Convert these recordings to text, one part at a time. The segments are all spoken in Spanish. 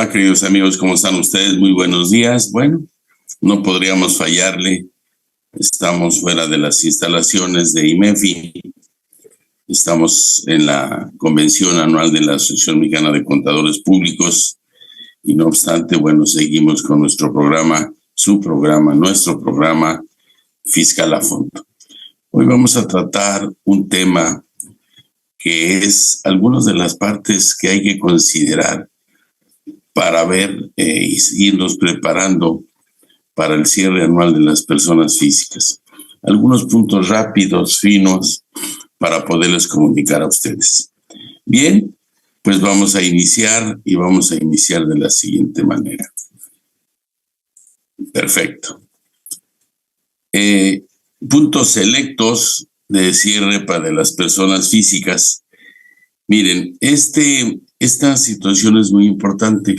Hola, queridos amigos, ¿cómo están ustedes? Muy buenos días. Bueno, no podríamos fallarle. Estamos fuera de las instalaciones de IMEFI. Estamos en la convención anual de la Asociación Mexicana de Contadores Públicos y no obstante, bueno, seguimos con nuestro programa, nuestro programa Fiscal a Fondo. Hoy vamos a tratar un tema que es algunas de las partes que hay que considerar para ver y irnos preparando para el cierre anual de las personas físicas. Algunos puntos rápidos, finos, para poderles comunicar a ustedes. Bien, pues vamos a iniciar de la siguiente manera. Perfecto. Puntos selectos de cierre para las personas físicas. Miren, esta situación es muy importante.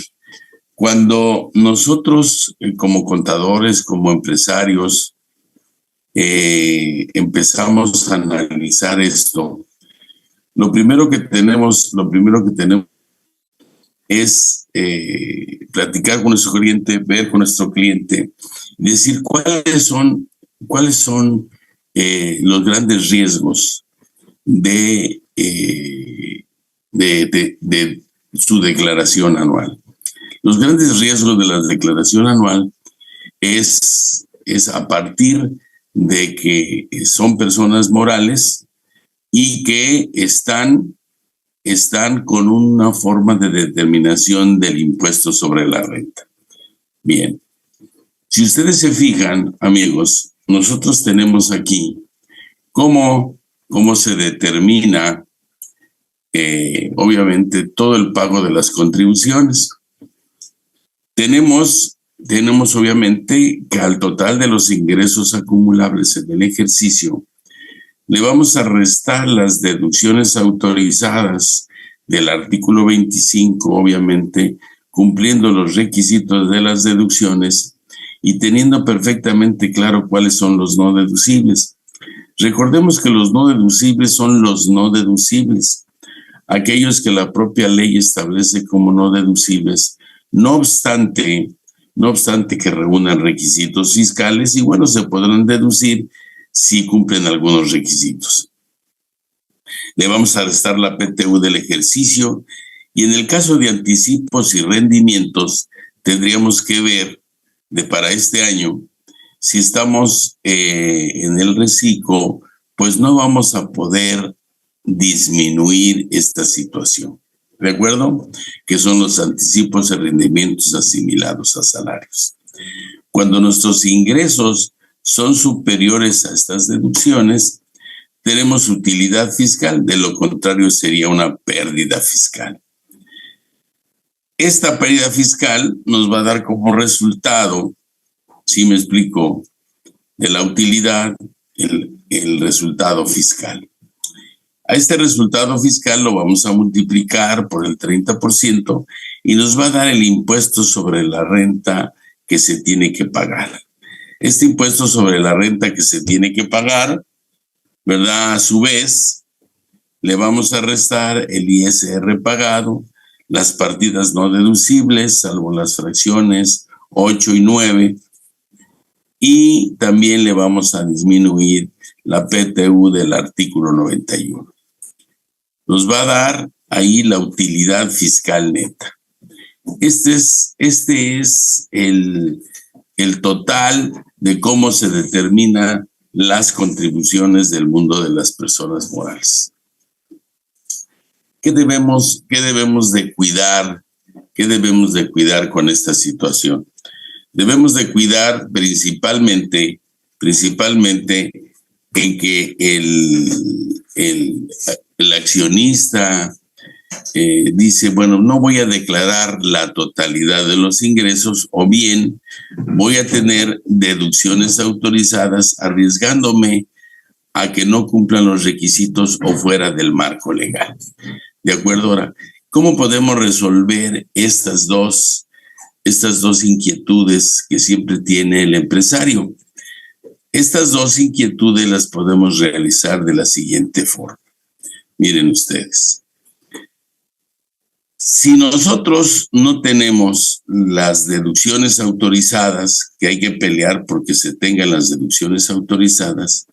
Cuando nosotros como contadores, como empresarios, empezamos a analizar esto, lo primero que tenemos es platicar con nuestro cliente, ver con nuestro cliente, decir cuáles son los grandes riesgos de su declaración anual. Los grandes riesgos de la declaración anual es a partir de que son personas morales y que están con una forma de determinación del impuesto sobre la renta. Bien, si ustedes se fijan, amigos, nosotros tenemos aquí cómo se determina obviamente todo el pago de las contribuciones. Tenemos obviamente que al total de los ingresos acumulables en el ejercicio le vamos a restar las deducciones autorizadas del artículo 25, obviamente cumpliendo los requisitos de las deducciones y teniendo perfectamente claro cuáles son los no deducibles. Recordemos que los no deducibles son los no deducibles, aquellos que la propia ley establece como no deducibles, no obstante que reúnan requisitos fiscales y bueno, se podrán deducir si cumplen algunos requisitos. Le vamos a restar la PTU del ejercicio y en el caso de anticipos y rendimientos tendríamos que ver para este año si estamos en el reciclo, pues no vamos a poder disminuir esta situación. ¿De acuerdo? Que son los anticipos y rendimientos asimilados a salarios. Cuando nuestros ingresos son superiores a estas deducciones, tenemos utilidad fiscal, de lo contrario sería una pérdida fiscal. Esta pérdida fiscal nos va a dar como resultado, si me explico, de la utilidad, el resultado fiscal. A este resultado fiscal lo vamos a multiplicar por el 30% y nos va a dar el impuesto sobre la renta que se tiene que pagar. Este impuesto sobre la renta que se tiene que pagar, ¿verdad? A su vez, le vamos a restar el ISR pagado, las partidas no deducibles, salvo las fracciones 8 y 9, y también le vamos a disminuir la PTU del artículo 91. Nos va a dar ahí la utilidad fiscal neta. Este es el total de cómo se determinan las contribuciones del mundo de las personas morales. ¿Qué debemos de cuidar? ¿Qué debemos de cuidar con esta situación? Debemos de cuidar principalmente en que el accionista dice, bueno, no voy a declarar la totalidad de los ingresos o bien voy a tener deducciones autorizadas arriesgándome a que no cumplan los requisitos o fuera del marco legal. ¿De acuerdo? Ahora, ¿cómo podemos resolver estas dos inquietudes que siempre tiene el empresario? Estas dos inquietudes las podemos realizar de la siguiente forma. Miren ustedes. Si nosotros no tenemos las deducciones autorizadas, que hay que pelear porque se tengan las deducciones autorizadas,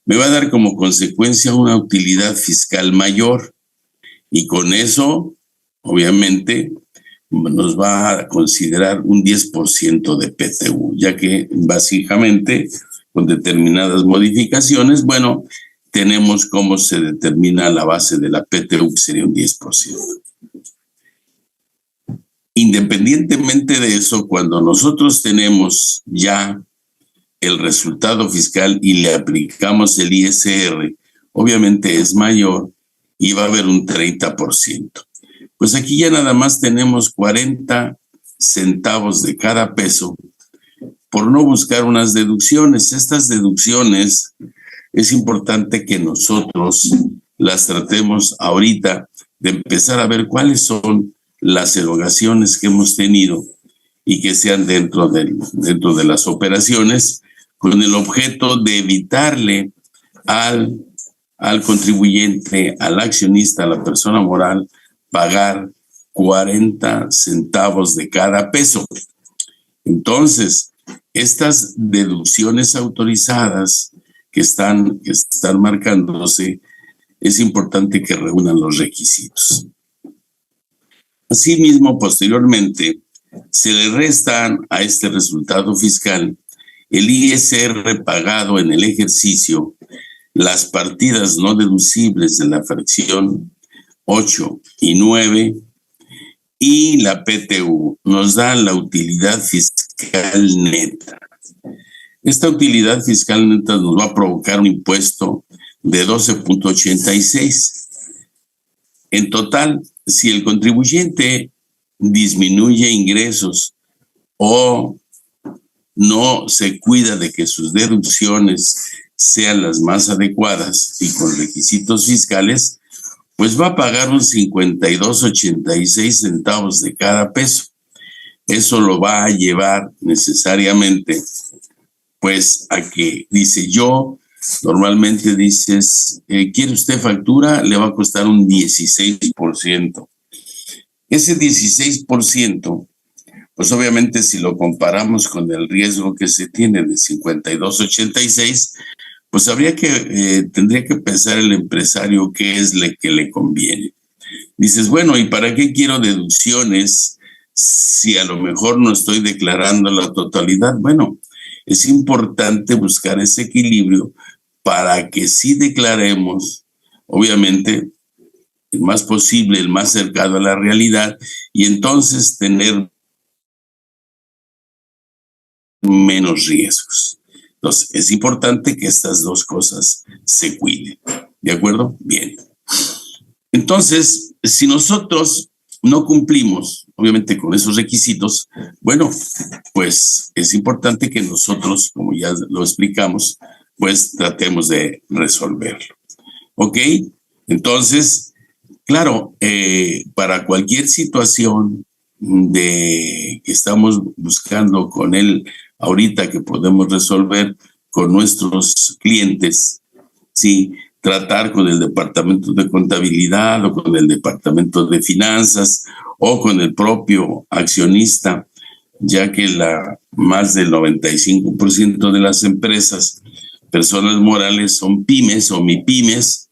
me va a dar como consecuencia una utilidad fiscal mayor y con eso, obviamente, nos va a considerar un 10% de PTU, ya que básicamente con determinadas modificaciones, bueno, tenemos cómo se determina la base de la PTU, que sería un 10%. Independientemente de eso, cuando nosotros tenemos ya el resultado fiscal y le aplicamos el ISR, obviamente es mayor y va a haber un 30%. Pues aquí ya nada más tenemos 40 centavos de cada peso por no buscar unas deducciones. Estas deducciones es importante que nosotros las tratemos ahorita de empezar a ver cuáles son las erogaciones que hemos tenido y que sean dentro de las operaciones con el objeto de evitarle al contribuyente, al accionista, a la persona moral, pagar 40 centavos de cada peso. Entonces, estas deducciones autorizadas que están marcándose, es importante que reúnan los requisitos. Asimismo, posteriormente, se le restan a este resultado fiscal el ISR pagado en el ejercicio, las partidas no deducibles de la fracción 8 y 9 y la PTU. Nos da la utilidad fiscal neta. Esta utilidad fiscal neta nos va a provocar un impuesto de 12.86. En total, si el contribuyente disminuye ingresos o no se cuida de que sus deducciones sean las más adecuadas y con requisitos fiscales, pues va a pagar un 52.86 centavos de cada peso. Eso lo va a llevar necesariamente, pues, a que dice yo, normalmente dices, ¿quiere usted factura? Le va a costar un 16%. Ese 16%, pues obviamente si lo comparamos con el riesgo que se tiene de 52.86, pues tendría que pensar el empresario qué es lo que le conviene. Dices, bueno, ¿y para qué quiero deducciones si a lo mejor no estoy declarando la totalidad? Bueno, es importante buscar ese equilibrio para que sí declaremos, obviamente, el más posible, el más cercano a la realidad, y entonces tener menos riesgos. Entonces, es importante que estas dos cosas se cuiden. ¿De acuerdo? Bien. Entonces, si nosotros no cumplimos, obviamente, con esos requisitos, bueno, pues es importante que nosotros, como ya lo explicamos, pues tratemos de resolverlo. ¿Ok? Entonces, claro, para cualquier situación que estamos buscando con él ahorita que podemos resolver con nuestros clientes, ¿sí? Tratar con el departamento de contabilidad o con el departamento de finanzas o con el propio accionista, ya que más del 95% de las empresas, personas morales, son pymes o mipymes.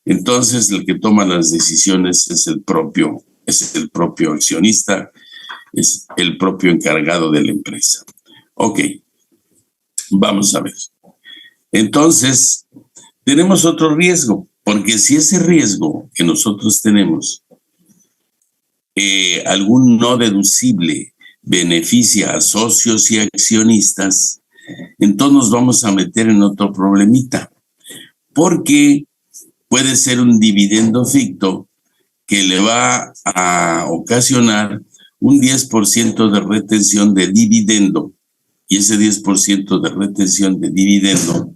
Entonces el que toma las decisiones es el propio accionista, es el propio encargado de la empresa. Ok, vamos a ver. Entonces, tenemos otro riesgo, porque si ese riesgo que nosotros tenemos, algún no deducible beneficia a socios y accionistas, entonces nos vamos a meter en otro problemita, porque puede ser un dividendo ficto que le va a ocasionar un 10% de retención de dividendo, y ese 10% de retención de dividendo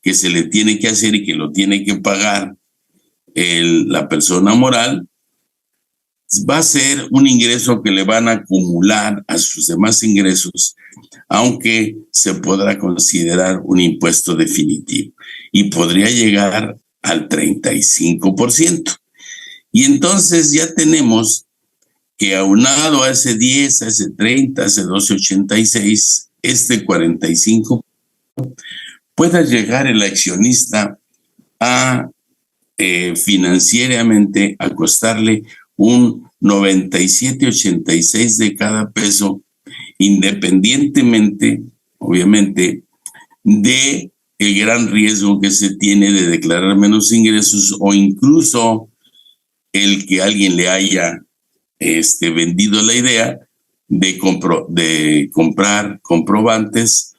que se le tiene que hacer y que lo tiene que pagar la persona moral, va a ser un ingreso que le van a acumular a sus demás ingresos, aunque se podrá considerar un impuesto definitivo y podría llegar al 35%. Y entonces ya tenemos que aunado a ese 10, a ese 30, a ese 12.86, este 45, pueda llegar el accionista a financieramente a costarle un 97.86 de cada peso, independientemente, obviamente, de el gran riesgo que se tiene de declarar menos ingresos o incluso el que alguien le haya vendido la idea de comprar comprobantes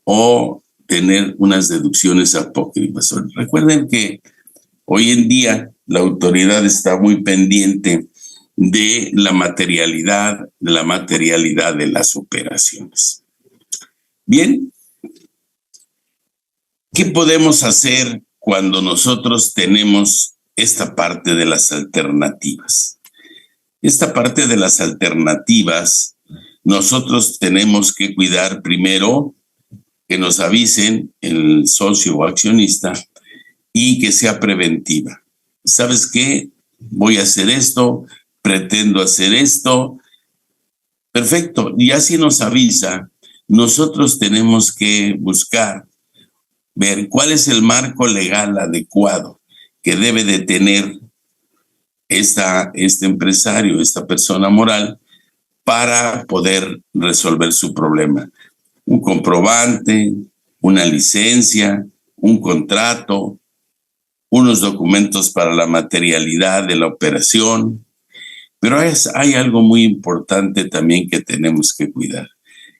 o tener unas deducciones apócrifas. Recuerden que hoy en día la autoridad está muy pendiente de la materialidad de las operaciones. Bien, ¿qué podemos hacer cuando nosotros tenemos esta parte de las alternativas? Esta parte de las alternativas, nosotros tenemos que cuidar primero que nos avisen el socio o accionista y que sea preventiva. ¿Sabes qué? Voy a hacer esto, pretendo hacer esto. Perfecto, y así nos avisa. Nosotros tenemos que buscar, ver cuál es el marco legal adecuado que debe de tener este empresario, esta persona moral, para poder resolver su problema. Un comprobante, una licencia, un contrato, unos documentos para la materialidad de la operación. Pero hay algo muy importante también que tenemos que cuidar,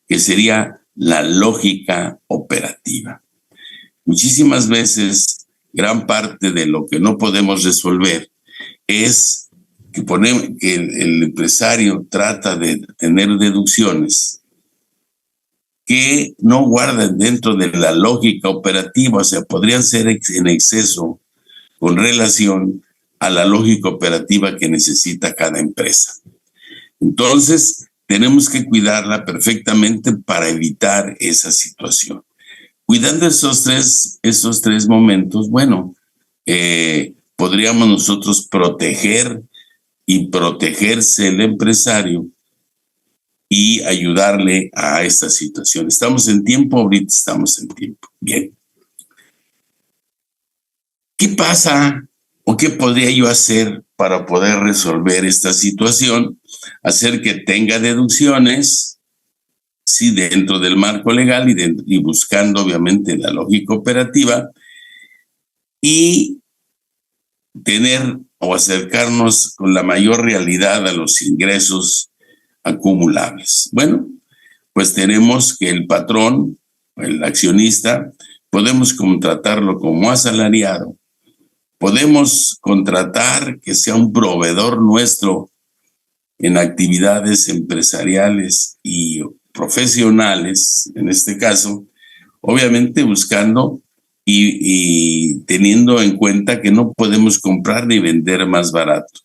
que sería la lógica operativa. Muchísimas veces, gran parte de lo que no podemos resolver es que el empresario trata de tener deducciones que no guardan dentro de la lógica operativa, o sea, podrían ser en exceso con relación a la lógica operativa que necesita cada empresa. Entonces, tenemos que cuidarla perfectamente para evitar esa situación. Cuidando esos tres momentos, bueno, podríamos nosotros proteger y protegerse el empresario y ayudarle a esta situación. ¿Estamos en tiempo? Ahorita estamos en tiempo. Bien. ¿Qué pasa o qué podría yo hacer para poder resolver esta situación? Hacer que tenga deducciones, sí, dentro del marco legal y buscando obviamente la lógica operativa, y tener o acercarnos con la mayor realidad a los ingresos acumulables. Bueno, pues tenemos que el patrón, el accionista, podemos contratarlo como asalariado, podemos contratar que sea un proveedor nuestro en actividades empresariales y profesionales, en este caso, obviamente buscando y teniendo en cuenta que no podemos comprar ni vender más barato.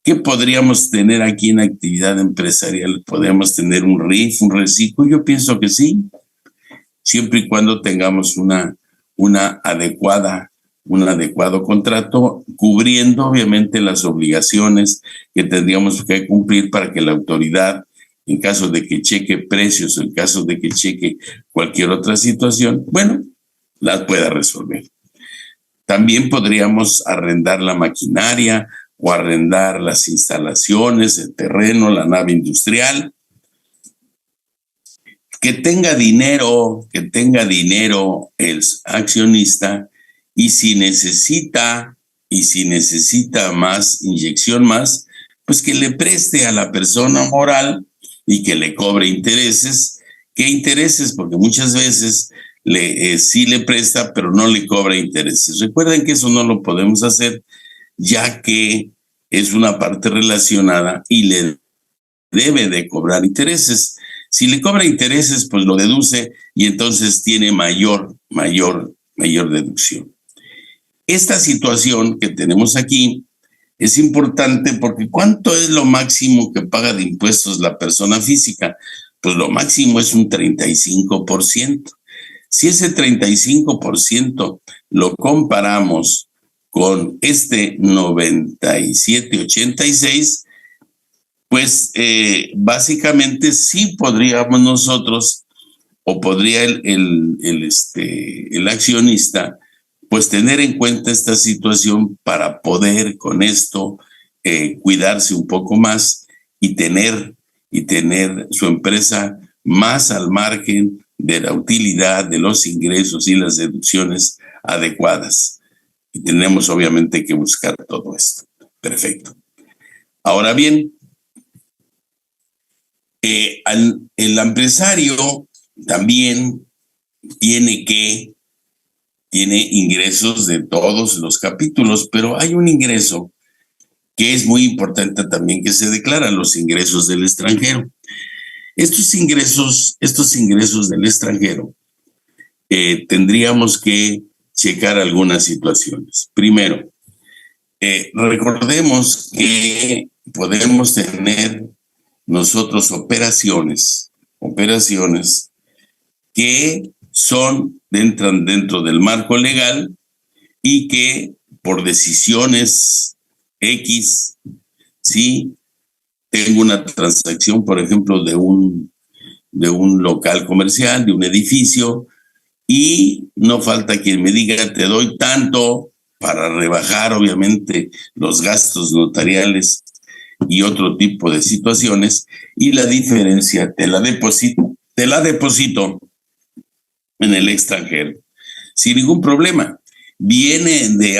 ¿Qué podríamos tener aquí en actividad empresarial? ¿Podemos tener un RIF, un reciclo? Yo pienso que sí, siempre y cuando tengamos un adecuado contrato, cubriendo obviamente las obligaciones que tendríamos que cumplir para que la autoridad, en caso de que cheque precios, en caso de que cheque cualquier otra situación, bueno, las pueda resolver. También podríamos arrendar la maquinaria o arrendar las instalaciones, el terreno, la nave industrial. Que tenga dinero el accionista, y si necesita más inyección más, pues que le preste a la persona moral y que le cobre intereses. ¿Qué intereses? Porque muchas veces sí le presta, pero no le cobra intereses. Recuerden que eso no lo podemos hacer, ya que es una parte relacionada y le debe de cobrar intereses. Si le cobra intereses, pues lo deduce y entonces tiene mayor deducción. Esta situación que tenemos aquí es importante porque ¿cuánto es lo máximo que paga de impuestos la persona física? Pues lo máximo es un 35%. Si ese 35% lo comparamos con este 97.86, pues básicamente sí podríamos nosotros, o podría el accionista, pues tener en cuenta esta situación para poder con esto cuidarse un poco más y tener su empresa más al margen de la utilidad, de los ingresos y las deducciones adecuadas. Y tenemos obviamente que buscar todo esto. Perfecto. Ahora bien, el empresario también tiene ingresos de todos los capítulos, pero hay un ingreso que es muy importante también que se declara, los ingresos del extranjero. Estos ingresos del extranjero, tendríamos que checar algunas situaciones. Primero, recordemos que podemos tener nosotros operaciones que entran dentro del marco legal y que por decisiones X, ¿sí? Tengo una transacción, por ejemplo, de un local comercial, de un edificio, y no falta quien me diga, te doy tanto para rebajar, obviamente, los gastos notariales y otro tipo de situaciones, y la diferencia te la deposito en el extranjero, sin ningún problema. Viene de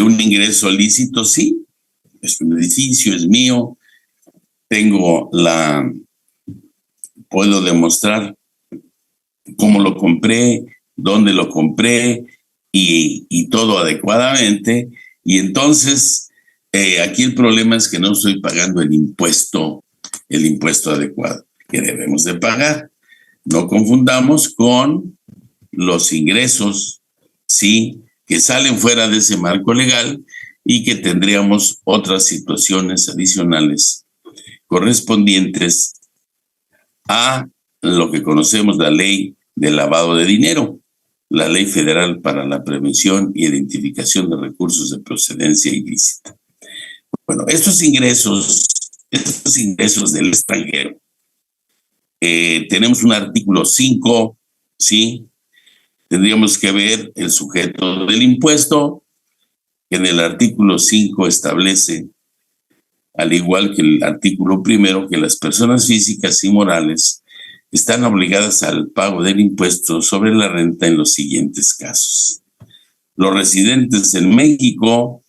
un ingreso lícito, sí, es un edificio, es mío, puedo demostrar cómo lo compré, dónde lo compré y todo adecuadamente. Y entonces, aquí el problema es que no estoy pagando el impuesto adecuado que debemos de pagar. No confundamos con los ingresos, sí, que salen fuera de ese marco legal y que tendríamos otras situaciones adicionales correspondientes a lo que conocemos la ley del lavado de dinero, la ley federal para la prevención y identificación de recursos de procedencia ilícita. Bueno, estos ingresos del extranjero, tenemos un artículo 5, ¿sí? Tendríamos que ver el sujeto del impuesto, que en el artículo 5 establece, al igual que el artículo 1, que las personas físicas y morales están obligadas al pago del impuesto sobre la renta en los siguientes casos. Los residentes en México,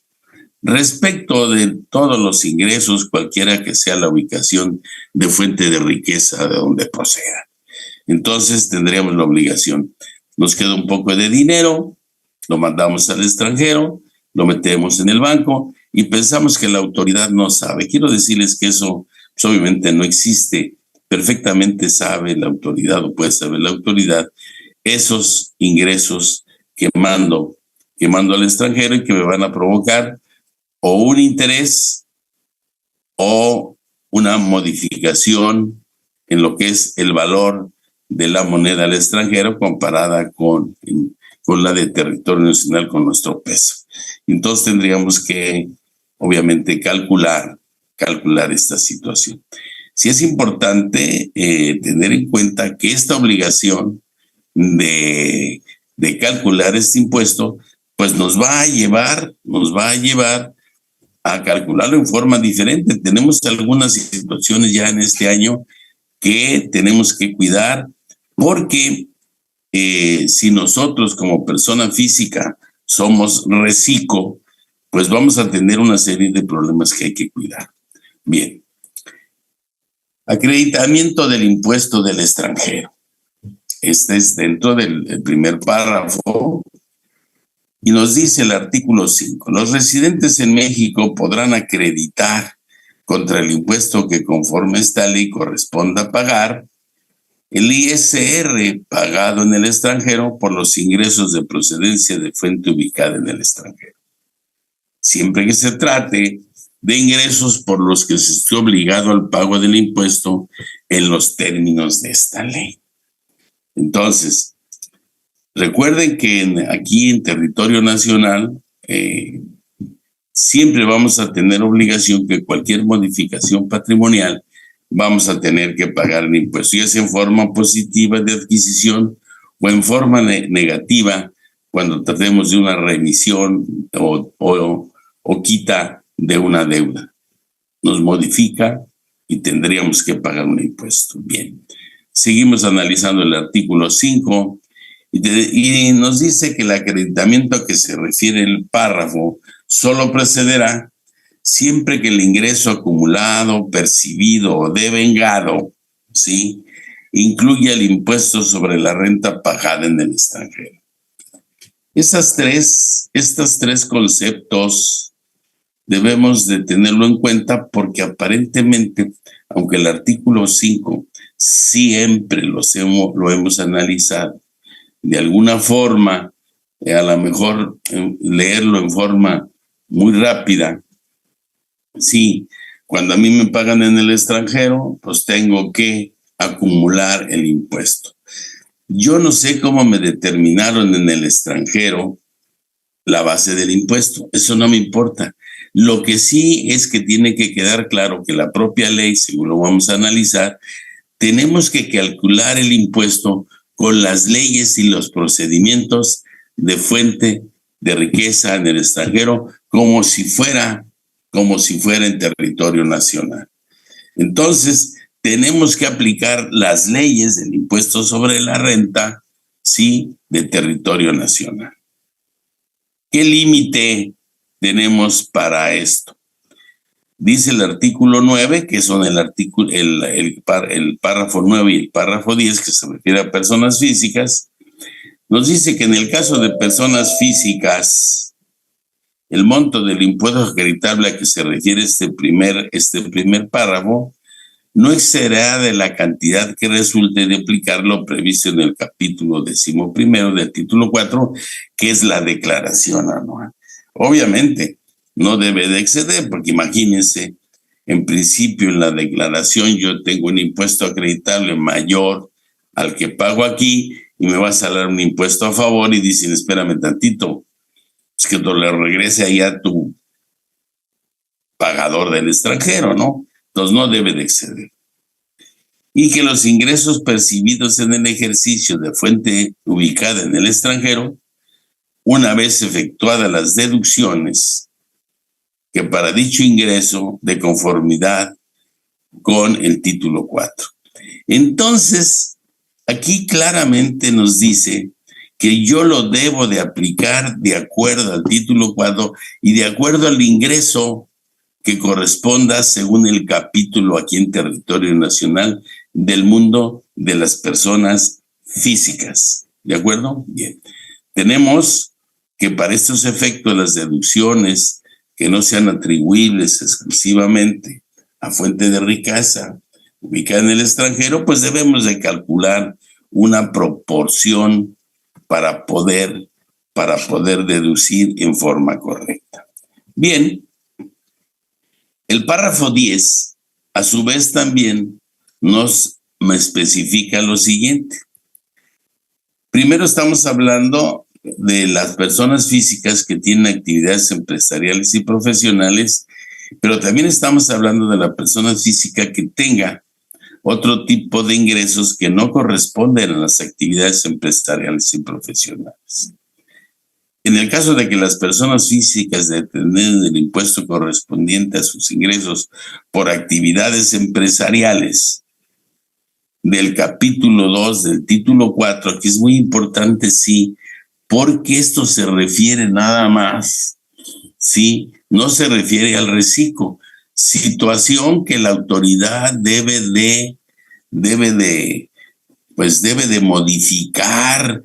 respecto de todos los ingresos, cualquiera que sea la ubicación de fuente de riqueza de donde proceda. Entonces tendríamos la obligación. Nos queda un poco de dinero, lo mandamos al extranjero, lo metemos en el banco y pensamos que la autoridad no sabe. Quiero decirles que eso pues, obviamente no existe. Perfectamente sabe la autoridad o puede saber la autoridad esos ingresos que mando al extranjero y que me van a provocar o un interés o una modificación en lo que es el valor de la moneda al extranjero comparada con la de territorio nacional, con nuestro peso. Entonces tendríamos que, obviamente, calcular esta situación. Sí es importante tener en cuenta que esta obligación de calcular este impuesto, pues nos va a llevar a calcularlo en forma diferente. Tenemos algunas situaciones ya en este año que tenemos que cuidar porque si nosotros como persona física somos reciclo, pues vamos a tener una serie de problemas que hay que cuidar. Bien. Acreditamiento del impuesto del extranjero. Este es dentro del primer párrafo y nos dice el artículo 5. Los residentes en México podrán acreditar contra el impuesto que conforme esta ley corresponda pagar el ISR pagado en el extranjero por los ingresos de procedencia de fuente ubicada en el extranjero. Siempre que se trate de ingresos por los que se esté obligado al pago del impuesto en los términos de esta ley. Entonces, recuerden que aquí en territorio nacional siempre vamos a tener obligación que cualquier modificación patrimonial vamos a tener que pagar el impuesto, ya sea en forma positiva de adquisición o en forma negativa cuando tratemos de una remisión o quita de una deuda. Nos modifica y tendríamos que pagar un impuesto. Bien, seguimos analizando el artículo 5 y nos dice que el acreditamiento a que se refiere el párrafo solo procederá siempre que el ingreso acumulado, percibido o devengado, ¿sí?, incluya el impuesto sobre la renta pagada en el extranjero. Estos tres conceptos debemos de tenerlo en cuenta porque aparentemente, aunque el artículo 5 siempre lo hemos analizado, de alguna forma, a lo mejor leerlo en forma muy rápida, sí, cuando a mí me pagan en el extranjero, pues tengo que acumular el impuesto. Yo no sé cómo me determinaron en el extranjero la base del impuesto, eso no me importa. Lo que sí es que tiene que quedar claro que la propia ley, según lo vamos a analizar, tenemos que calcular el impuesto con las leyes y los procedimientos de fuente de riqueza en el extranjero como si fuera en territorio nacional. Entonces, tenemos que aplicar las leyes del impuesto sobre la renta, sí, de territorio nacional. ¿Qué límite tenemos para esto? Dice el artículo 9, que son el párrafo 9 y el párrafo 10, que se refiere a personas físicas, nos dice que en el caso de personas físicas, el monto del impuesto acreditable a que se refiere este primer párrafo no excederá de la cantidad que resulte de aplicar lo previsto en el capítulo 11º del título 4, que es la declaración anual. Obviamente, no debe de exceder, porque imagínense, en principio en la declaración yo tengo un impuesto acreditable mayor al que pago aquí y me va a salir un impuesto a favor y dicen, espérame tantito, es que te lo regrese ahí a tu pagador del extranjero, ¿no? Entonces no debe de exceder. Y que los ingresos percibidos en el ejercicio de fuente ubicada en el extranjero, una vez efectuadas las deducciones, que para dicho ingreso de conformidad con el título 4. Entonces, aquí claramente nos dice que yo lo debo de aplicar de acuerdo al título 4 y de acuerdo al ingreso que corresponda según el capítulo aquí en territorio nacional del mundo de las personas físicas. ¿De acuerdo? Bien. Tenemos que para estos efectos las deducciones que no sean atribuibles exclusivamente a fuente de riqueza ubicada en el extranjero, pues debemos de calcular una proporción para poder deducir en forma correcta. Bien, el párrafo 10, a su vez, también nos especifica lo siguiente. Primero estamos hablando de las personas físicas que tienen actividades empresariales y profesionales, pero también estamos hablando de la persona física que tenga otro tipo de ingresos que no corresponden a las actividades empresariales y profesionales. En el caso de que las personas físicas detengan el impuesto correspondiente a sus ingresos por actividades empresariales del capítulo 2 del título 4, aquí es muy importante, sí, porque esto se refiere nada más, sí, no se refiere al reciclo, situación que la autoridad debe de modificar.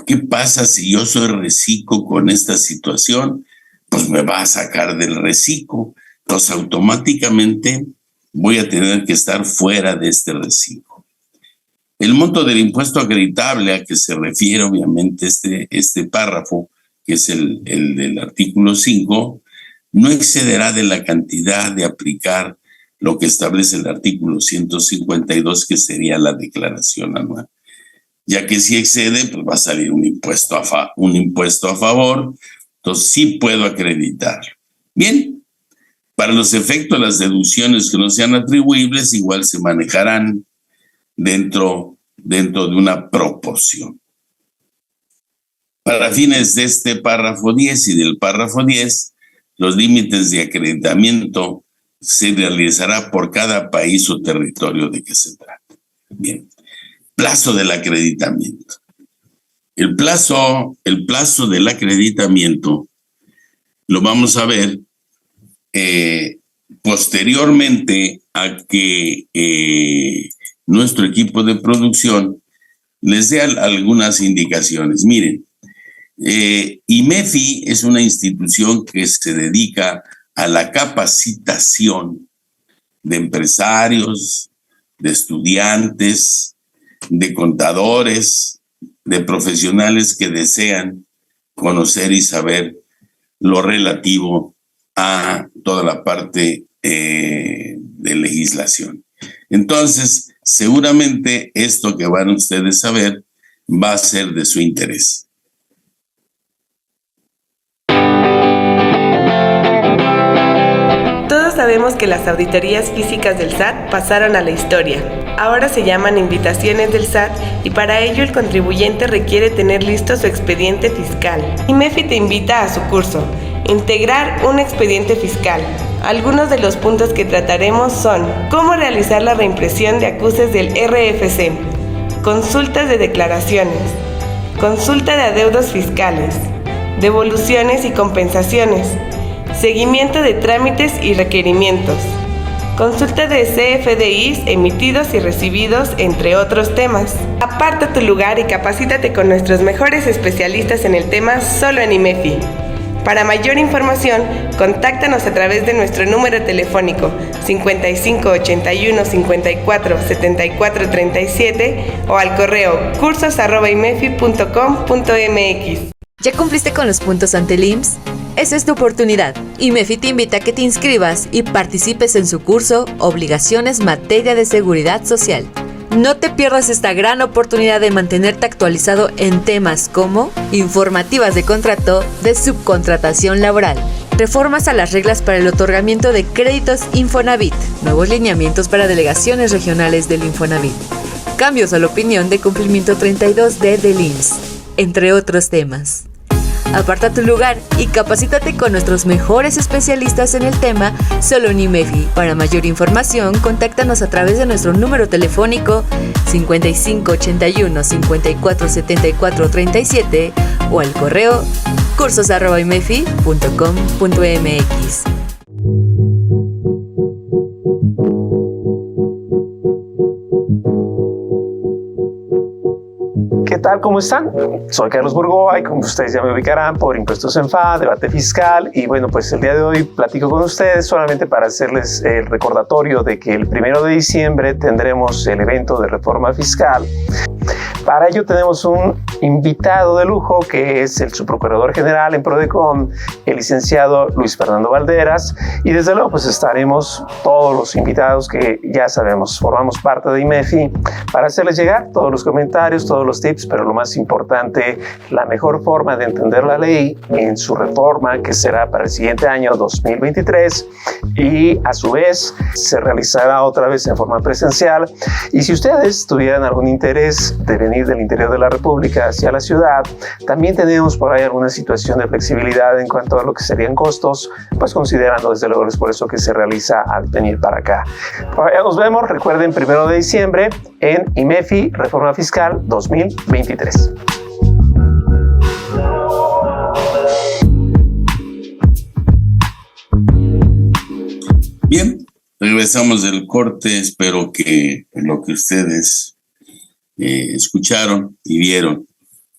¿Qué pasa si yo soy reciclo con esta situación? Pues me va a sacar del reciclo. Entonces automáticamente voy a tener que estar fuera de este reciclo. El monto del impuesto acreditable a que se refiere obviamente este párrafo, que es el del artículo 5, no excederá de la cantidad de aplicar lo que establece el artículo 152, que sería la declaración anual. Ya que si excede, pues va a salir un impuesto a favor, entonces sí puedo acreditar. Bien, para los efectos, las deducciones que no sean atribuibles igual se manejarán dentro de una proporción. Para fines de este párrafo 10 y del párrafo 10, los límites de acreditamiento se realizará por cada país o territorio de que se trata. Bien, plazo del acreditamiento. El plazo del acreditamiento lo vamos a ver posteriormente a que nuestro equipo de producción les dé algunas indicaciones. Miren, IMEFI es una institución que se dedica a la capacitación de empresarios, de estudiantes, de contadores, de profesionales que desean conocer y saber lo relativo a toda la parte de legislación. Entonces, seguramente esto que van ustedes a ver va a ser de su interés. Todos sabemos que las auditorías físicas del SAT pasaron a la historia. Ahora se llaman invitaciones del SAT y para ello el contribuyente requiere tener listo su expediente fiscal. IMEFI te invita a su curso, Integrar un expediente fiscal. Algunos de los puntos que trataremos son: cómo realizar la reimpresión de acuses del RFC, consultas de declaraciones, consulta de adeudos fiscales, devoluciones y compensaciones, seguimiento de trámites y requerimientos, consulta de CFDIs emitidos y recibidos, entre otros temas. Aparta tu lugar y capacítate con nuestros mejores especialistas en el tema solo en IMEFI. Para mayor información, contáctanos a través de nuestro número telefónico 55 81 54 74 37 o al correo cursos@imefi.com.mx. ¿Ya cumpliste con los puntos ante el IMSS? Esa es tu oportunidad. IMEFI te invita a que te inscribas y participes en su curso Obligaciones Materia de Seguridad Social. No te pierdas esta gran oportunidad de mantenerte actualizado en temas como informativas de contrato, de subcontratación laboral, reformas a las reglas para el otorgamiento de créditos Infonavit, nuevos lineamientos para delegaciones regionales del Infonavit, cambios a la opinión de cumplimiento 32D del IMSS, entre otros temas. Aparta tu lugar y capacítate con nuestros mejores especialistas en el tema solo en IMEFI. Para mayor información, contáctanos a través de nuestro número telefónico 55 81 54 74 37 o al correo cursos@imefi.com.mx. ¿Qué tal? ¿Cómo están? Soy Carlos Burgoa y como ustedes ya me ubicarán por Impuestos en FA, debate fiscal, y bueno, pues el día de hoy platico con ustedes solamente para hacerles el recordatorio de que el 1 de diciembre tendremos el evento de reforma fiscal. Para ello tenemos un invitado de lujo que es el subprocurador general en PRODECON, el licenciado Luis Fernando Valderas, y desde luego pues estaremos todos los invitados que ya sabemos, formamos parte de IMEFI, para hacerles llegar todos los comentarios, todos los tips, pero lo más importante, la mejor forma de entender la ley en su reforma que será para el siguiente año 2023 y a su vez se realizará otra vez en forma presencial. Y si ustedes tuvieran algún interés de venir del interior de la República hacia la ciudad, también tenemos por ahí alguna situación de flexibilidad en cuanto a lo que serían costos, pues considerando desde luego es por eso que se realiza al venir para acá. Por allá nos vemos, recuerden 1 de diciembre en IMEFI Reforma Fiscal 2023. Bien, regresamos del corte. Espero que lo que ustedes escucharon y vieron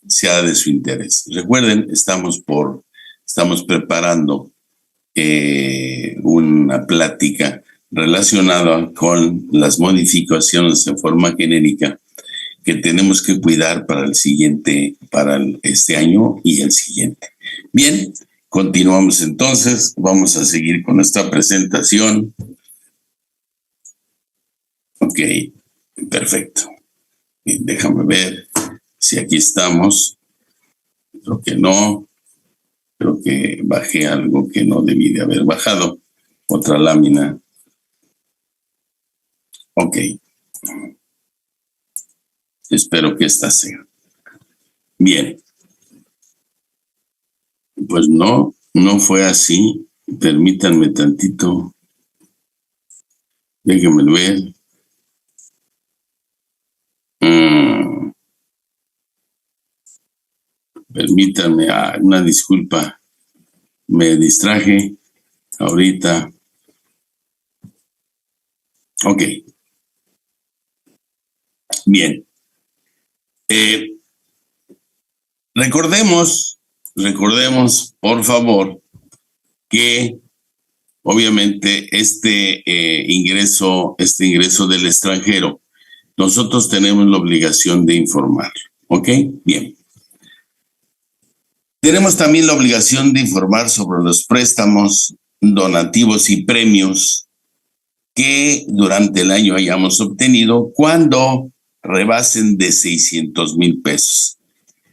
sea de su interés. Recuerden, estamos preparando una plática relacionada con las modificaciones en forma genérica que tenemos que cuidar para este año y el siguiente. Bien, continuamos entonces. Vamos a seguir con esta presentación. Ok, perfecto. Bien, déjame ver si aquí estamos. Creo que no. Creo que bajé algo que no debí de haber bajado. Otra lámina. Ok. Espero que esta sea. Bien. Pues no fue así. Permítanme tantito. Déjenme ver. Permítanme, una disculpa. Me distraje ahorita. Ok. Bien. Recordemos, por favor, que obviamente este ingreso del extranjero, nosotros tenemos la obligación de informar. ¿Ok? Bien. Tenemos también la obligación de informar sobre los préstamos, donativos y premios que durante el año hayamos obtenido cuando rebasen de 600,000 pesos.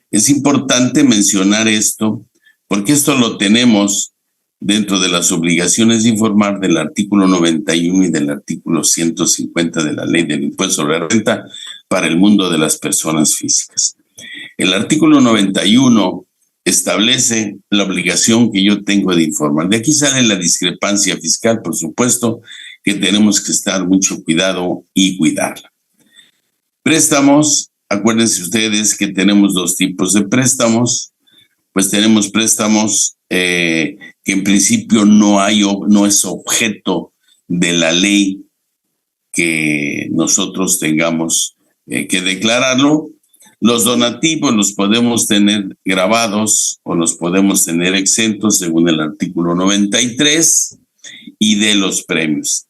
Es importante mencionar esto porque esto lo tenemos dentro de las obligaciones de informar del artículo 91 y del artículo 150 de la Ley del Impuesto sobre la Renta para el mundo de las personas físicas. El artículo 91 establece la obligación que yo tengo de informar. De aquí sale la discrepancia fiscal, por supuesto, que tenemos que estar mucho cuidado y cuidarla. Préstamos, acuérdense ustedes que tenemos dos tipos de préstamos. Pues tenemos préstamos que en principio no es objeto de la ley que nosotros tengamos que declararlo. Los donativos los podemos tener grabados o los podemos tener exentos según el artículo 93 y de los premios,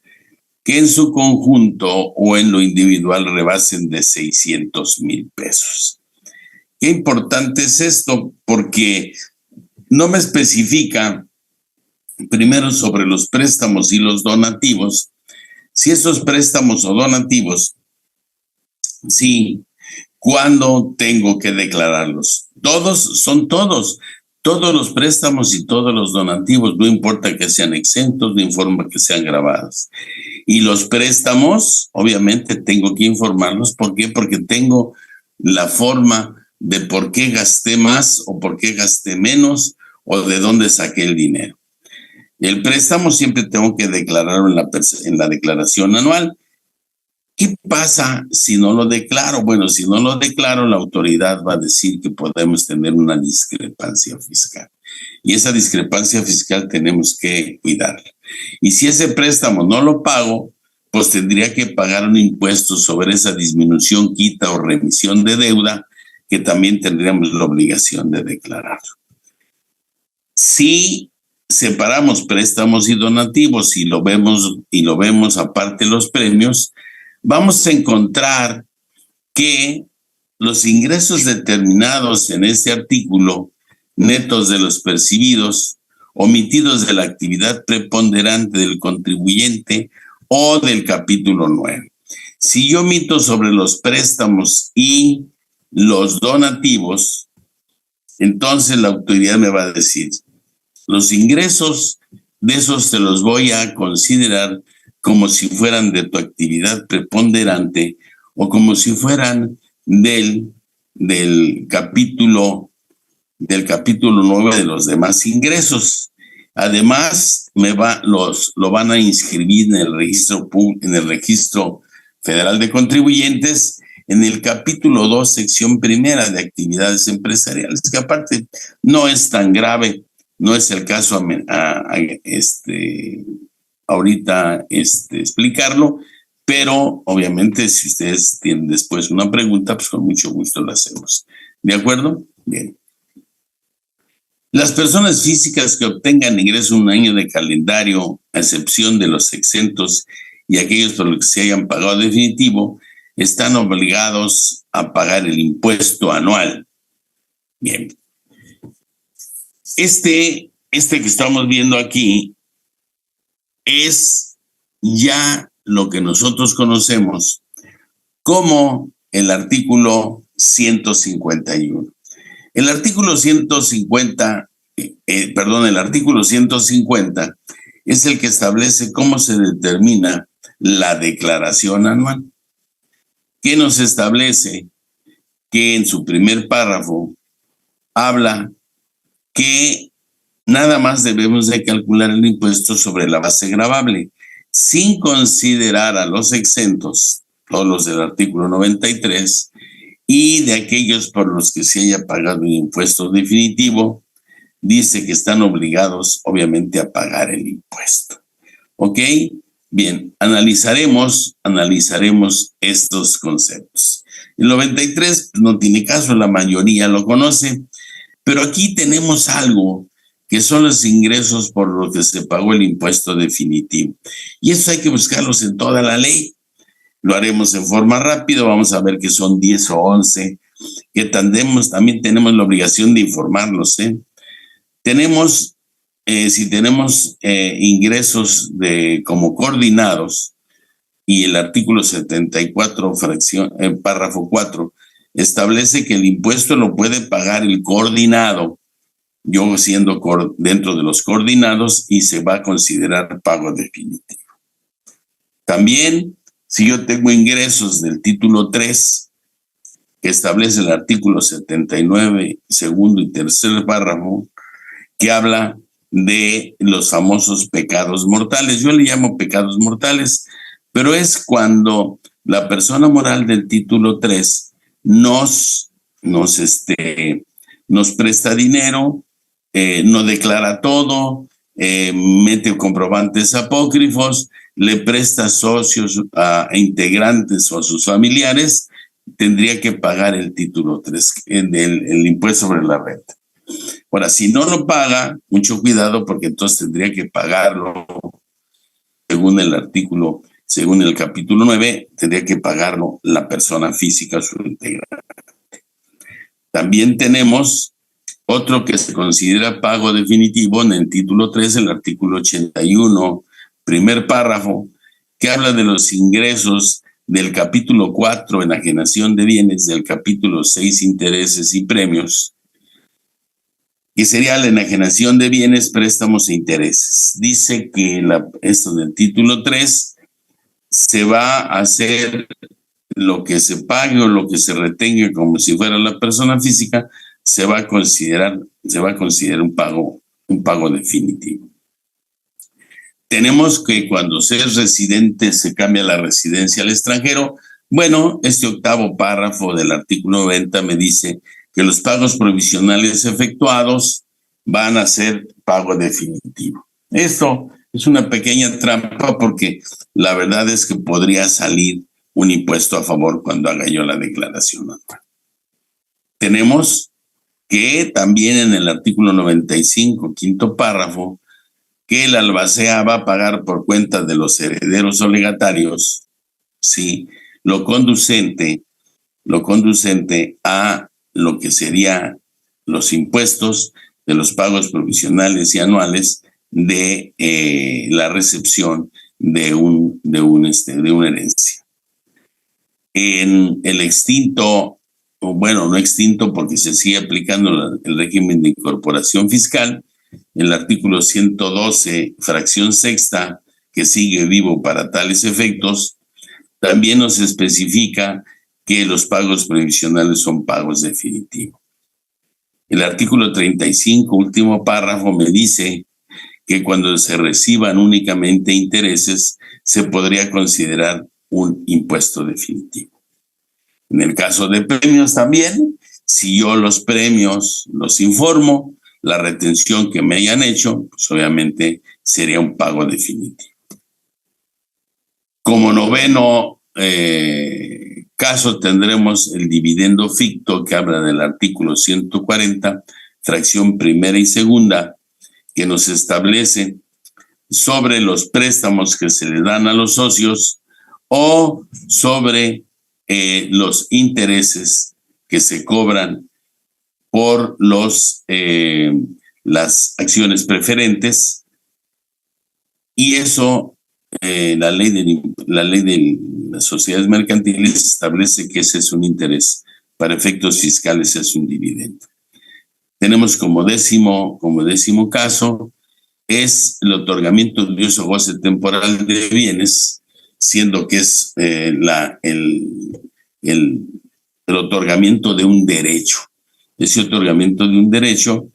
que en su conjunto o en lo individual rebasen de 600,000 pesos. Qué importante es esto porque no me especifica primero sobre los préstamos y los donativos, si esos préstamos o donativos, sí, ¿cuándo tengo que declararlos? Todos los préstamos y todos los donativos, no importa que sean exentos, no importa que sean grabados. Y los préstamos, obviamente tengo que informarlos. ¿Por qué? Porque tengo la forma de por qué gasté más o por qué gasté menos o de dónde saqué el dinero. El préstamo siempre tengo que declararlo en la declaración anual. ¿Qué pasa si no lo declaro? Bueno, si no lo declaro, la autoridad va a decir que podemos tener una discrepancia fiscal. Y esa discrepancia fiscal tenemos que cuidarla. Y si ese préstamo no lo pago, pues tendría que pagar un impuesto sobre esa disminución, quita o remisión de deuda, que también tendríamos la obligación de declarar. Si separamos préstamos y donativos y lo vemos aparte los premios, vamos a encontrar que los ingresos determinados en este artículo, netos de los percibidos, omitidos de la actividad preponderante del contribuyente o del capítulo 9. Si yo omito sobre los préstamos y los donativos, entonces la autoridad me va a decir, los ingresos de esos te los voy a considerar como si fueran de tu actividad preponderante o como si fueran del capítulo 9 de los demás ingresos. Además, lo van a inscribir en el registro federal de contribuyentes en el capítulo 2, sección primera de actividades empresariales, que aparte no es tan grave, no es el caso ahorita explicarlo, pero obviamente si ustedes tienen después una pregunta, pues con mucho gusto la hacemos. ¿De acuerdo? Bien. Las personas físicas que obtengan ingreso un año de calendario, a excepción de los exentos y aquellos por los que se hayan pagado definitivo, están obligados a pagar el impuesto anual. Bien. Este que estamos viendo aquí es ya lo que nosotros conocemos como el artículo 151. El artículo 150 el artículo 150 es el que establece cómo se determina la declaración anual, que nos establece que en su primer párrafo habla que nada más debemos de calcular el impuesto sobre la base gravable, sin considerar a los exentos, todos los del artículo 93, y de aquellos por los que se haya pagado un impuesto definitivo, dice que están obligados, obviamente, a pagar el impuesto. ¿Ok? Bien, analizaremos estos conceptos. El 93 no tiene caso, la mayoría lo conoce, pero aquí tenemos algo que son los ingresos por los que se pagó el impuesto definitivo. Y eso hay que buscarlos en toda la ley. Lo haremos en forma rápida, vamos a ver que son 10 o 11, que también tenemos la obligación de informarnos. Si tenemos ingresos como coordinados, y el artículo 74, párrafo 4, establece que el impuesto lo puede pagar el coordinado, yo siendo dentro de los coordinados, y se va a considerar pago definitivo. También, si yo tengo ingresos del título 3, que establece el artículo 79, segundo y tercer párrafo, que habla de los famosos pecados mortales. Yo le llamo pecados mortales, pero es cuando la persona moral del título 3 nos presta dinero, no declara todo, mete comprobantes apócrifos, le presta socios a integrantes o a sus familiares, tendría que pagar el título 3, el impuesto sobre la renta. Ahora, si no lo paga, mucho cuidado, porque entonces tendría que pagarlo según el capítulo 9, tendría que pagarlo la persona física o su integrante. También tenemos otro que se considera pago definitivo en el título 3, el artículo 81, primer párrafo, que habla de los ingresos del capítulo 4, enajenación de bienes, del capítulo 6, intereses y premios, que sería la enajenación de bienes, préstamos e intereses. Dice que esto del título 3 se va a hacer lo que se pague o lo que se retenga como si fuera la persona física, se va a considerar un pago definitivo. Tenemos que cuando se es residente se cambia la residencia al extranjero. Bueno, este octavo párrafo del artículo 90 me dice que los pagos provisionales efectuados van a ser pago definitivo. Esto es una pequeña trampa porque la verdad es que podría salir un impuesto a favor cuando haga yo la declaración anual. Tenemos que también en el artículo 95, quinto párrafo, que el albacea va a pagar por cuenta de los herederos o legatarios, ¿sí?, lo conducente a lo que sería los impuestos de los pagos provisionales y anuales de la recepción de una herencia. En el extinto, bueno, no extinto porque se sigue aplicando el régimen de incorporación fiscal, el artículo 112, fracción sexta, que sigue vivo para tales efectos, también nos especifica que los pagos previsionales son pagos definitivos. El artículo 35, último párrafo, me dice que cuando se reciban únicamente intereses, se podría considerar un impuesto definitivo. En el caso de premios también, si yo los premios los informo, la retención que me hayan hecho, pues obviamente sería un pago definitivo. Como noveno caso tendremos el dividendo ficto, que habla del artículo 140, fracción primera y segunda, que nos establece sobre los préstamos que se le dan a los socios o sobre los intereses que se cobran por las acciones preferentes, y eso la ley de las sociedades mercantiles establece que ese es un interés, para efectos fiscales es un dividendo. Tenemos como décimo caso es el otorgamiento de uso o goce temporal de bienes, siendo que es el otorgamiento de un derecho. Ese otorgamiento de un derecho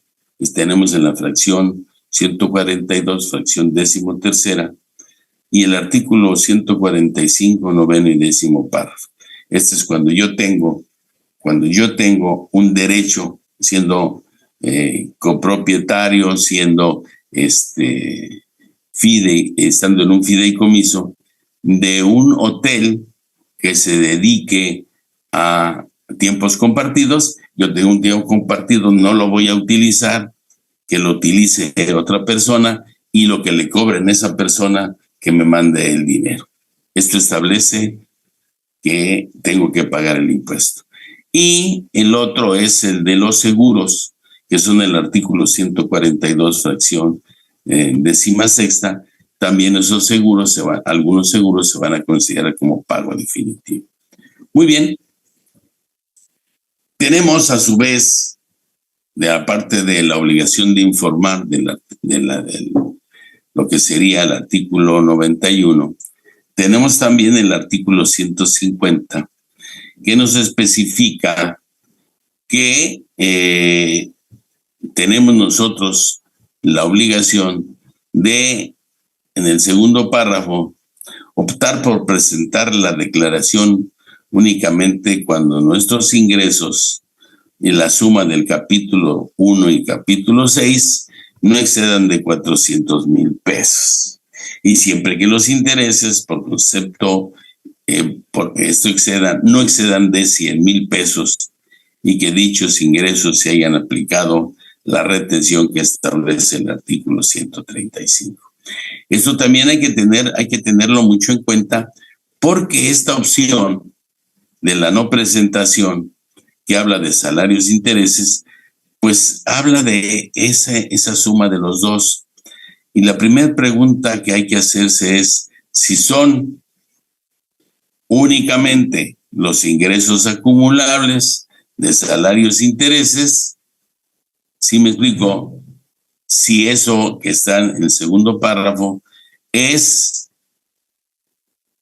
tenemos en la fracción 142, fracción 13ª, y el artículo 145, 9º y 10º párrafo. Este es cuando yo tengo un derecho, siendo copropietario, siendo estando en un fideicomiso de un hotel que se dedique a tiempos compartidos. Yo tengo un tiempo compartido, no lo voy a utilizar, que lo utilice otra persona, y lo que le cobren esa persona que me mande el dinero. Esto establece que tengo que pagar el impuesto. Y el otro es el de los seguros, que son el artículo 142, fracción 16ª. También esos seguros algunos seguros se van a considerar como pago definitivo. Muy bien. Tenemos a su vez, aparte de la obligación de informar de lo que sería el artículo 91, tenemos también el artículo 150, que nos especifica que tenemos nosotros la obligación de, en el segundo párrafo, optar por presentar la declaración únicamente cuando nuestros ingresos y la suma del capítulo 1 y capítulo 6 no excedan de 400,000 pesos. Y siempre que los intereses, por concepto, porque esto no excedan de 100,000 pesos y que dichos ingresos se hayan aplicado la retención que establece el artículo 135. Esto también hay que tenerlo mucho en cuenta, porque esta opción de la no presentación, que habla de salarios e intereses, pues habla de esa suma de los dos. Y la primera pregunta que hay que hacerse es si son únicamente los ingresos acumulables de salarios e intereses. ¿Sí me explico? Si eso que está en el segundo párrafo es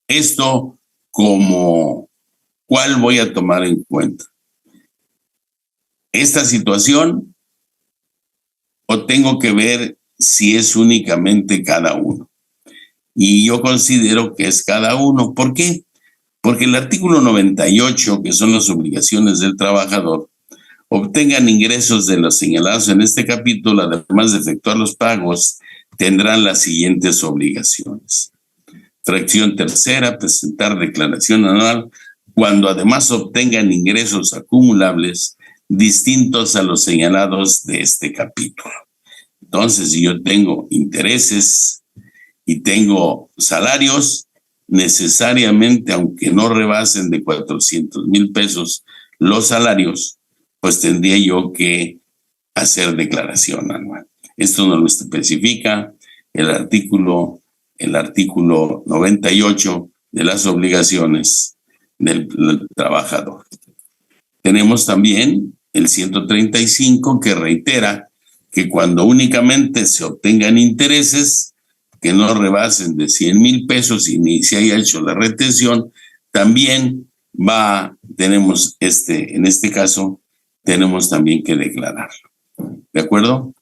esto, como ¿cuál voy a tomar en cuenta? ¿Esta situación, o tengo que ver si es únicamente cada uno? Y yo considero que es cada uno. ¿Por qué? Porque el artículo 98, que son las obligaciones del trabajador, obtengan ingresos de los señalados en este capítulo, además de efectuar los pagos, tendrán las siguientes obligaciones. Fracción 3ª, presentar declaración anual cuando además obtengan ingresos acumulables distintos a los señalados de este capítulo. Entonces, si yo tengo intereses y tengo salarios, necesariamente, aunque no rebasen de 400,000 pesos los salarios, pues tendría yo que hacer declaración anual. Esto nos lo especifica el artículo 98 de las obligaciones del trabajador. Tenemos también el 135, que reitera que cuando únicamente se obtengan intereses que no rebasen de 100,000 pesos y ni se haya hecho la retención, también tenemos en este caso, tenemos también que declararlo. ¿De acuerdo?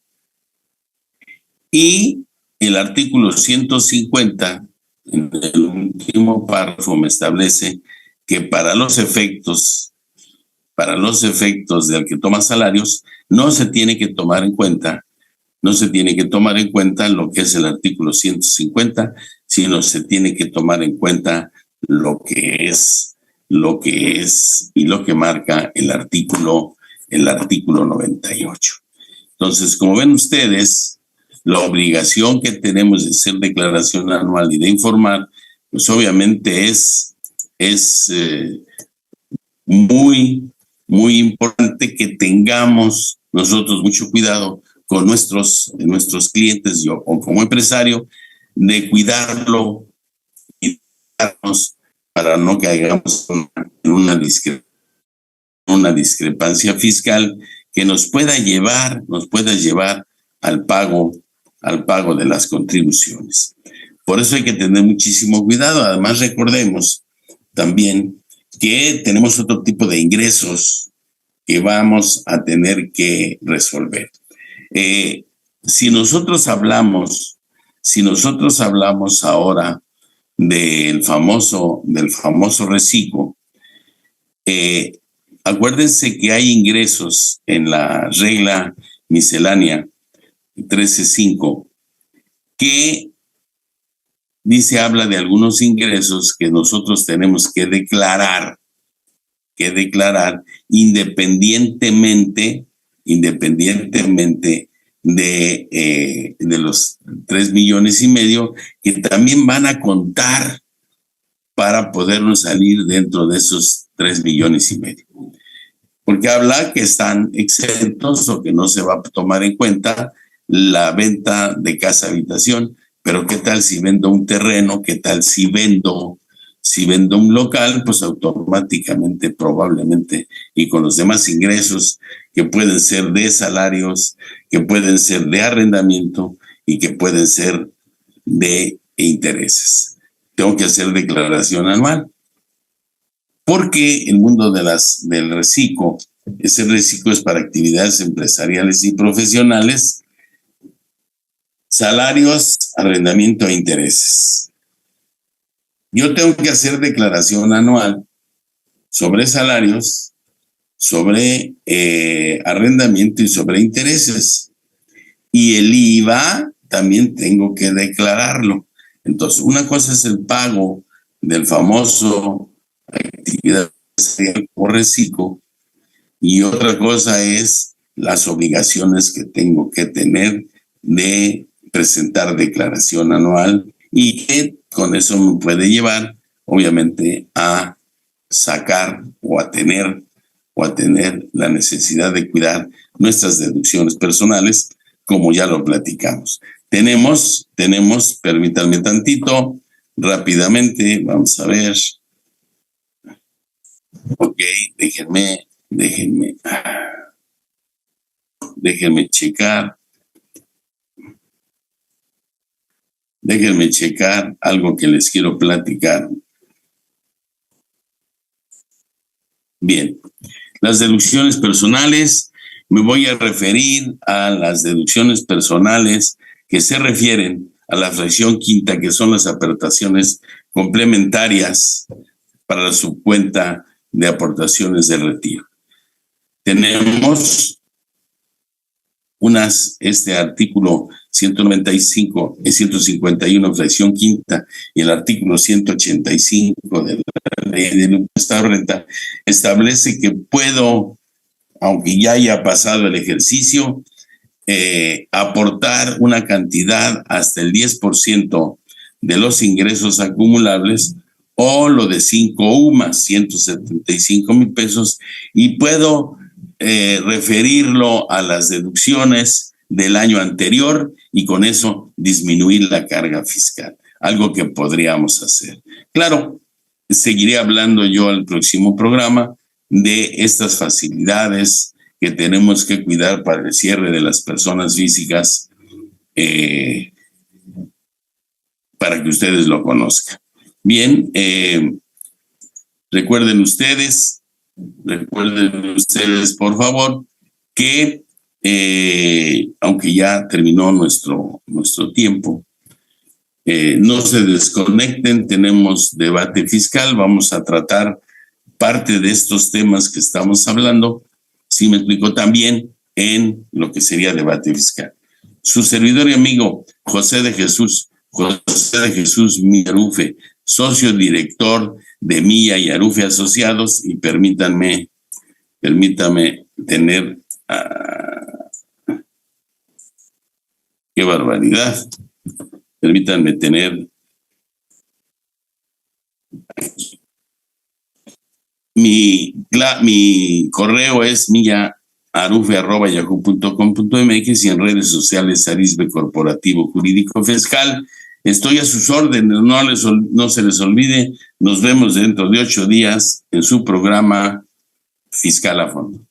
Y el artículo 150, en el último párrafo, me establece que para los efectos del que toma salarios, no se tiene que tomar en cuenta lo que es el artículo 150, sino se tiene que tomar en cuenta lo que es y lo que marca el artículo 98. Entonces, como ven ustedes, la obligación que tenemos de hacer declaración anual y de informar, pues obviamente es muy, muy importante que tengamos nosotros mucho cuidado con nuestros clientes, yo como empresario, de cuidarlo y cuidarnos para no caigamos en una discrepancia fiscal que nos pueda llevar al pago de las contribuciones. Por eso hay que tener muchísimo cuidado. Además, recordemos también que tenemos otro tipo de ingresos que vamos a tener que resolver. Si nosotros hablamos ahora del famoso reciclo, acuérdense que hay ingresos en la regla miscelánea 13.5 que habla de algunos ingresos que nosotros tenemos que declarar independientemente de los 3.5 millones, que también van a contar para podernos salir dentro de esos 3.5 millones. Porque habla que están exentos o que no se va a tomar en cuenta la venta de casa habitación, pero ¿qué tal si vendo un terreno? ¿Qué tal si vendo un local? Pues automáticamente, probablemente, y con los demás ingresos que pueden ser de salarios, que pueden ser de arrendamiento y que pueden ser de intereses. Tengo que hacer declaración anual. Porque el mundo del reciclo, ese reciclo es para actividades empresariales y profesionales, salarios, arrendamiento e intereses. Yo tengo que hacer declaración anual sobre salarios, sobre arrendamiento y sobre intereses. Y el IVA también tengo que declararlo. Entonces, una cosa es el pago del famoso actividad o reciclo y otra cosa es las obligaciones que tengo que tener de presentar declaración anual y que con eso me puede llevar obviamente a sacar o a tener la necesidad de cuidar nuestras deducciones personales, como ya lo platicamos. Tenemos, permítanme tantito, rápidamente, vamos a ver. Ok, déjenme checar. Déjenme checar algo que les quiero platicar. Bien, las deducciones personales, me voy a referir a las deducciones personales que se refieren a la fracción quinta, que son las aportaciones complementarias para la subcuenta de aportaciones de retiro. Tenemos este artículo 195 y 151, fracción quinta, y el artículo 185 de la ley del impuesto de renta, establece que puedo, aunque ya haya pasado el ejercicio, aportar una cantidad hasta el 10% de los ingresos acumulables o lo de 5 UMAS, 175,000 pesos, y puedo referirlo a las deducciones del año anterior y con eso disminuir la carga fiscal, algo que podríamos hacer. Claro, seguiré hablando yo al próximo programa de estas facilidades que tenemos que cuidar para el cierre de las personas físicas, para que ustedes lo conozcan. Bien, recuerden ustedes, por favor, que aunque ya terminó nuestro tiempo, no se desconecten, tenemos debate fiscal, vamos a tratar parte de estos temas que estamos hablando, si me explico, también en lo que sería debate fiscal. Su servidor y amigo José de Jesús Millarufe, socio director de Milla y Arufe Asociados, y permítame tener, qué barbaridad, permítanme tener mi correo es millaarufe@yahoo.com.mx y en redes sociales Arisbe Corporativo Jurídico Fiscal. Estoy a sus órdenes, no se les olvide, nos vemos dentro de 8 días en su programa Fiscal a Fondo.